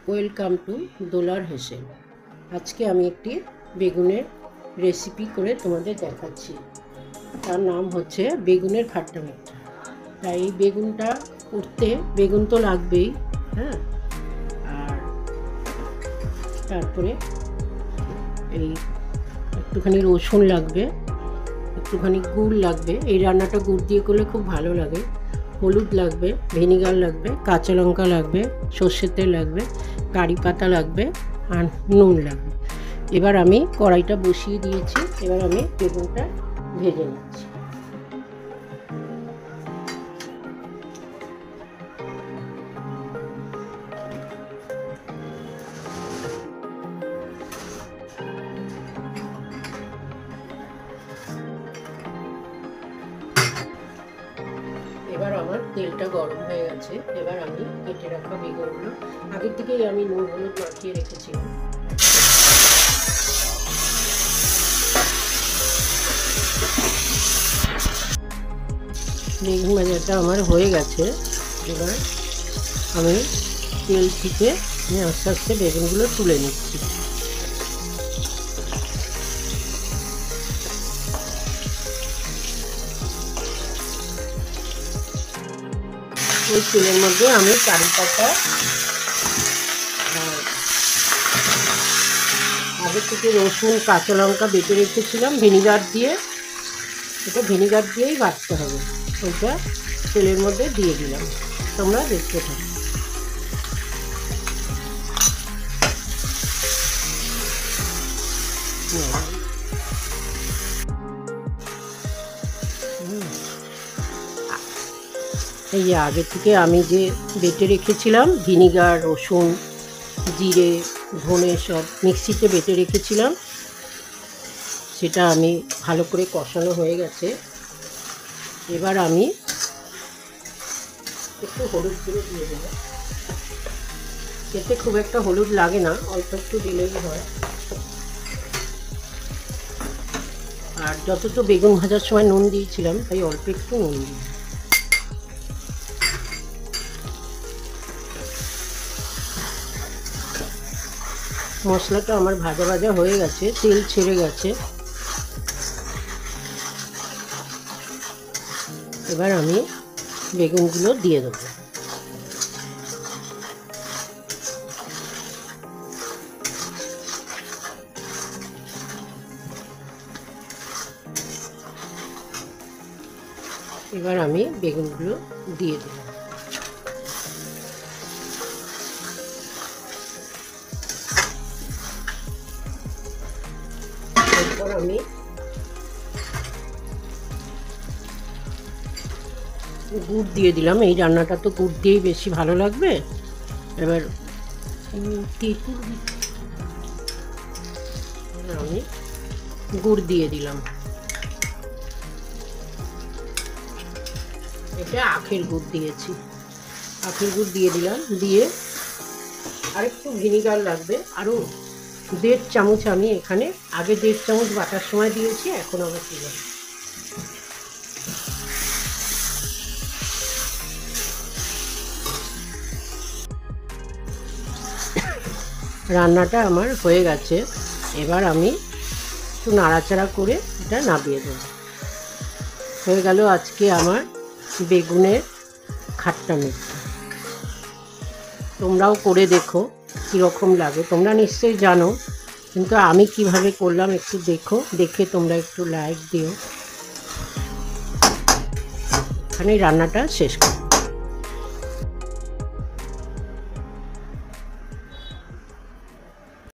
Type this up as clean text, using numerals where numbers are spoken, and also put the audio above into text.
Welcome to দোলার হেসেল। আজকে আমি একটি বেগুনের রেসিপি করে তোমাদের দেখাচ্ছি। তার নাম হচ্ছে বেগুনের খাট্টা মিঠা। তাই এই বেগুনটা করতে বেগুন তো লাগবেই, হ্যাঁ, আর তারপরে এই একটুখানি রসুন লাগবে, একটুখানি গুড় লাগবে। এই রান্নাটা গুড় দিয়ে করলে খুব ভালো লাগে। হলুদ লাগবে, ভিনিগার লাগবে, কাঁচা লঙ্কা লাগবে, সর্ষের তেল লাগবে, কারি পাতা লাগবে, আর নুন লাগবে। এবার আমি কড়াইটা বসিয়ে দিয়েছি। এবার আমি বেগুনটা ভেজে নিচ্ছি। এবার আমার তেলটা গরম হয়ে গেছে। এবার আমি কেটে রাখা বেগুনগুলো আগের থেকেই আমি নুন হলুদ মাখিয়ে রেখেছিলাম। বেগুন ভাজাটা আমার হয়ে গেছে। এবার আমি তেল থেকে আস্তে আস্তে বেগুনগুলো তুলে নিচ্ছি। ওই তেলের মধ্যে আমি কারি পাতা আগে থেকে রসুন কাঁচা লঙ্কা বেটে রেখেছিলাম ভিনিগার দিয়ে। এটা ভিনিগার দিয়েই বাটতে হবে। ওইটা তেলের মধ্যে দিয়ে দিলাম। তোমরা দেখতে থাকো। এই যে আগে থেকে আমি যে বেটে রেখেছিলাম ভিনিগার, রসুন, জিরে, ধনে সব মিক্সিতে বেটে রেখেছিলাম, সেটা আমি ভালো করে কষানো হয়ে গেছে। এবার আমি একটু হলুদ গুঁড়ো দিয়ে দেবো। এতে খুব একটা হলুদ লাগে না, অল্প একটু দিলেই হয়। আর যত তো বেগুন ভাজার সময় নুন দিয়েছিলাম, তাই অল্প একটু নুন দিই। মশলাটা আমার ভাজা ভাজা হয়ে গেছে, তেল ছেড়ে গেছে। এবার আমি বেগুনগুলো দিয়ে দেবো। এবার আমি বেগুনগুলো দিয়ে দিলাম। এরপর আমি গুড় দিয়ে দিলাম। এই রান্নাটা তো গুড় দিয়েই বেশি ভালো লাগবে। এবার আমি গুড় দিয়ে দিলাম। এটা আখের গুড় দিয়েছি। আখের গুড় দিয়ে দিলাম। দিয়ে আরেকটু ভিনিগার লাগবে, আরও 1.5 চামচ আমি এখানে আগে 1.5 চামচ বাটার সময় দিয়েছি, এখন আবার দিলাম। রান্নাটা আমার হয়ে গেছে। এবার আমি একটু নাড়াচাড়া করে এটা নামিয়ে দেব। হয়ে গেল আজকে আমার বেগুনের খাট্টা মিঠা। তোমরাও করে দেখো কীরকম লাগে। তোমরা নিশ্চয়ই জানো, কিন্তু আমি কিভাবে করলাম একটু দেখো, দেখে তোমরা একটু লাইক দিও। এখানে রান্নাটা শেষ করো।